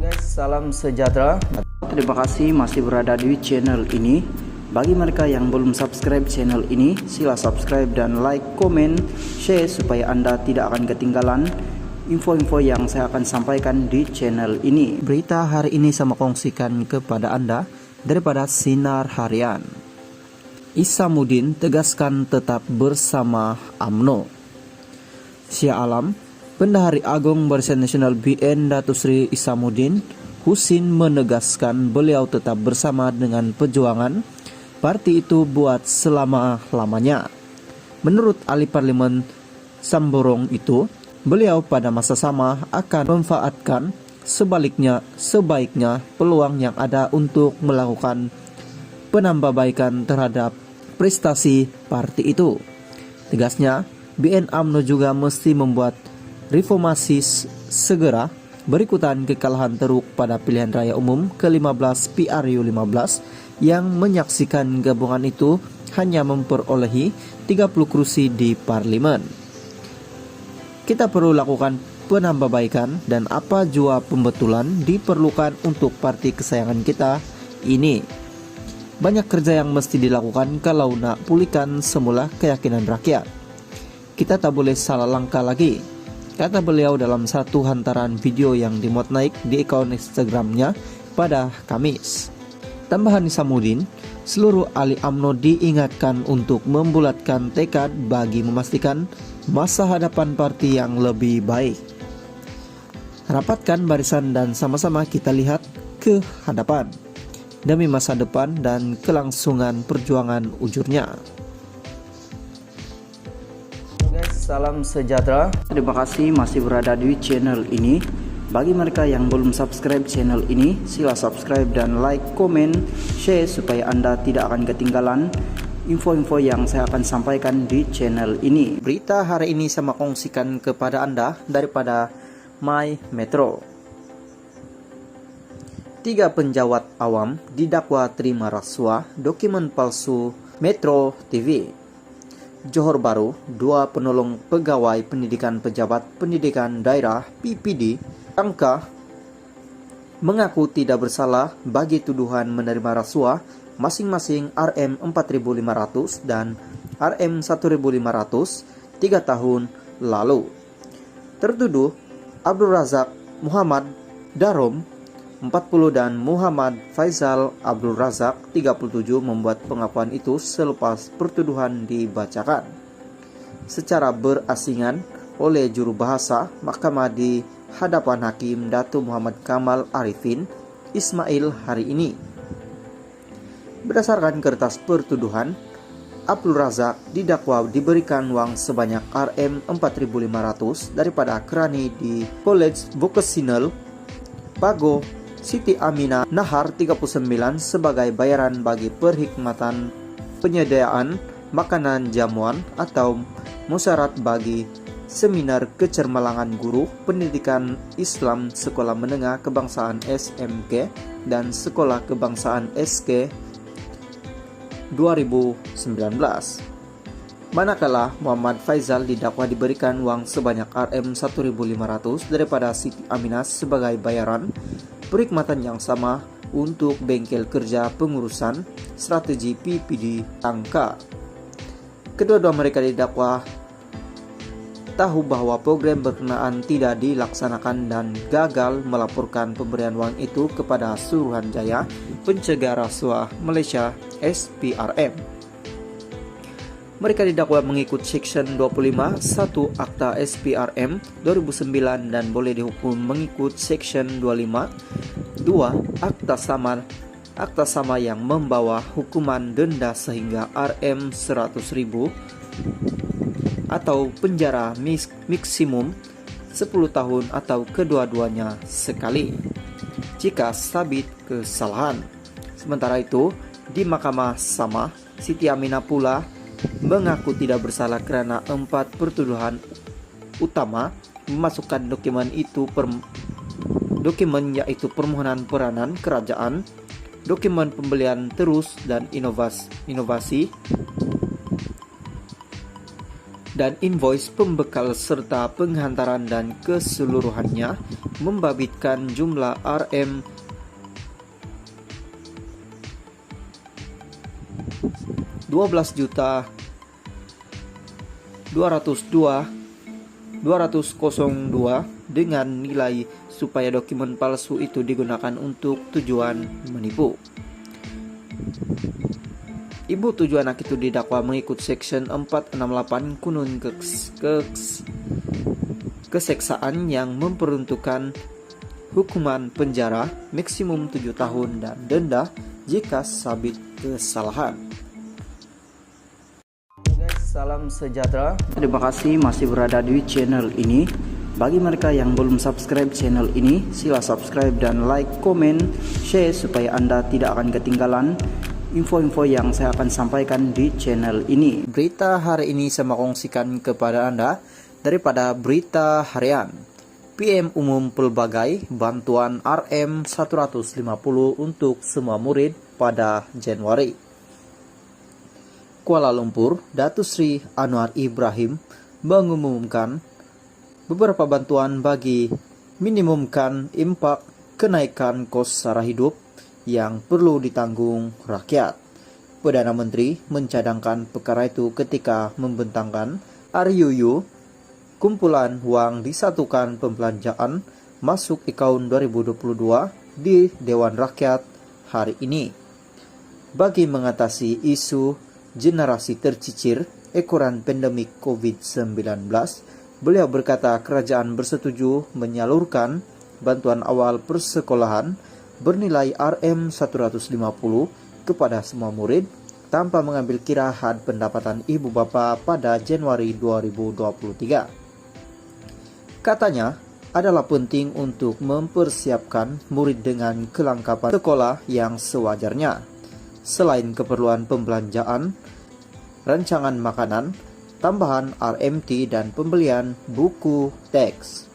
Guys, salam sejahtera. Terima kasih masih berada di channel ini. Bagi mereka yang belum subscribe channel ini, sila subscribe dan like, komen, share supaya Anda tidak akan ketinggalan info-info yang saya akan sampaikan di channel ini. Berita hari ini saya kongsikan kepada Anda daripada Sinar Harian. Isamuddin tegaskan tetap bersama UMNO. Sya Alam, Bendahari Agung Barisan Nasional BN Datuk Sri Isamuddin Husin menegaskan beliau tetap bersama dengan perjuangan parti itu buat selama-lamanya. Menurut ahli parlimen Samborong itu, beliau pada masa sama akan memanfaatkan sebaiknya peluang yang ada untuk melakukan penambahbaikan terhadap prestasi parti itu. Tegasnya, BN UMNO juga mesti membuat reformasi segera berikutan kekalahan teruk pada pilihan raya umum ke-15 PRU 15 yang menyaksikan gabungan itu hanya memperolehi 30 kursi di parlimen. Kita perlu lakukan penambahbaikan dan apa jua pembetulan diperlukan untuk parti kesayangan kita ini. Banyak kerja yang mesti dilakukan kalau nak pulihkan semula keyakinan rakyat. Kita tak boleh salah langkah lagi, kata beliau dalam satu hantaran video yang dimuat naik di akun Instagramnya pada Kamis. Tambahan Isamuddin, seluruh ahli UMNO diingatkan untuk membulatkan tekad bagi memastikan masa hadapan parti yang lebih baik. Rapatkan barisan dan sama-sama kita lihat ke hadapan demi masa depan dan kelangsungan perjuangan, ujurnya. Guys, salam sejahtera. Terima kasih masih berada di channel ini. Bagi mereka yang belum subscribe channel ini, sila subscribe dan like, komen, share supaya Anda tidak akan ketinggalan info-info yang saya akan sampaikan di channel ini. Berita hari ini saya kongsikan kepada Anda daripada My Metro. 3 penjawat awam didakwa terima rasuah dokumen palsu Metro TV. Johor Bahru, 2 penolong pegawai pendidikan pejabat pendidikan daerah PPD Angka mengaku tidak bersalah bagi tuduhan menerima rasuah masing-masing Rm4.500 dan Rm1.500 3 tahun lalu. Tertuduh Abdul Razak Muhammad Darom 40 dan Muhammad Faisal Abdul Razak 37 membuat pengakuan itu selepas pertuduhan dibacakan secara berasingan oleh juru bahasa Mahkamah di hadapan Hakim Datuk Muhammad Kamal Arifin Ismail hari ini. Berdasarkan kertas pertuduhan, Abdul Razak didakwa diberikan uang sebanyak Rm4.500 daripada kerani di College Vocational Pago Siti Aminah Nahar 39 sebagai bayaran bagi perkhidmatan penyediaan makanan jamuan atau musyarat bagi seminar kecermalangan guru pendidikan Islam Sekolah Menengah Kebangsaan SMK dan Sekolah Kebangsaan SK 2019. Manakala Muhammad Faisal didakwa diberikan uang sebanyak Rm1.500 daripada Siti Aminah sebagai bayaran perkhidmatan yang sama untuk bengkel kerja pengurusan strategi PPD Angka. Kedua-dua mereka didakwa tahu bahwa program berkenaan tidak dilaksanakan dan gagal melaporkan pemberian uang itu kepada Suruhanjaya Pencegah Rasuah Malaysia SPRM. Mereka didakwa mengikut Section 25 1 Akta SPRM 2009 dan boleh dihukum mengikut Section 25 2 Akta sama yang membawa hukuman denda sehingga Rm100.000 atau penjara maksimum 10 tahun atau kedua-duanya sekali jika sabit kesalahan. Sementara itu, di mahkamah sama, Siti Aminah pula mengaku tidak bersalah kerana 4 pertuduhan utama memasukkan dokumen yaitu permohonan peranan kerajaan, dokumen pembelian terus dan inovasi, dan invoice pembekal serta penghantaran dan keseluruhannya membabitkan jumlah Rm 12.202.202 dengan nilai supaya dokumen palsu itu digunakan untuk tujuan menipu. Ibu tujuh anak itu didakwa mengikut Section 468 Kunun keseksaan yang memperuntukkan hukuman penjara maksimum 7 tahun dan denda jika sabit kesalahan. Guys, salam sejahtera. Terima kasih masih berada di channel ini. Bagi mereka yang belum subscribe channel ini, sila subscribe dan like, komen, share supaya Anda tidak akan ketinggalan info-info yang saya akan sampaikan di channel ini. Berita hari ini saya mau kongsikan kepada Anda daripada berita harian. PM umum pelbagai bantuan Rm 150 untuk semua murid pada Januari. Kuala Lumpur, Datuk Sri Anwar Ibrahim mengumumkan beberapa bantuan bagi minimumkan impak kenaikan kos sara hidup yang perlu ditanggung rakyat. Perdana Menteri mencadangkan perkara itu ketika membentangkan RUU kumpulan uang disatukan pembelanjaan masuk akaun 2022 di Dewan Rakyat hari ini. Bagi mengatasi isu generasi tercicir ekoran pandemik COVID-19, beliau berkata kerajaan bersetuju menyalurkan bantuan awal persekolahan bernilai Rm 150 kepada semua murid tanpa mengambil kira had pendapatan ibu bapa pada Januari 2023. Katanya, adalah penting untuk mempersiapkan murid dengan kelengkapan sekolah yang sewajarnya. Selain keperluan pembelanjaan, rancangan makanan, tambahan RMT dan pembelian buku teks.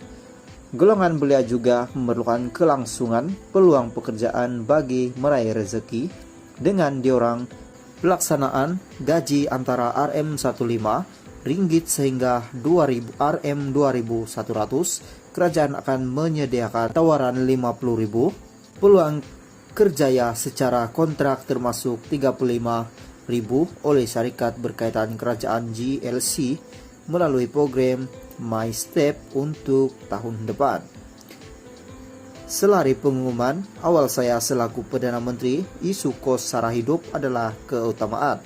Golongan belia juga memerlukan kelangsungan peluang pekerjaan bagi meraih rezeki dengan diorang pelaksanaan gaji antara Rm15 ringgit sehingga 2000 Rm2100. Kerajaan akan menyediakan tawaran 50.000 peluang kerjaya secara kontrak termasuk 35.000 oleh syarikat berkaitan kerajaan GLC melalui program My Step untuk tahun depan. Selari pengumuman awal saya selaku Perdana Menteri, isu kos sara hidup adalah keutamaan.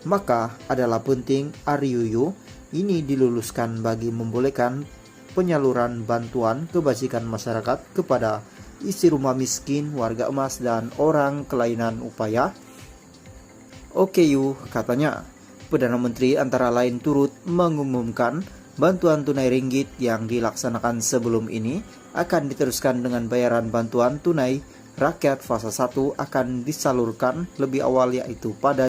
Maka adalah penting RUU ini diluluskan bagi membolehkan penyaluran bantuan kebajikan masyarakat kepada isi rumah miskin, warga emas, dan orang kelainan upaya. OKU katanya, Perdana Menteri antara lain turut mengumumkan bantuan tunai ringgit yang dilaksanakan sebelum ini akan diteruskan dengan bayaran bantuan tunai rakyat fase 1 akan disalurkan lebih awal yaitu pada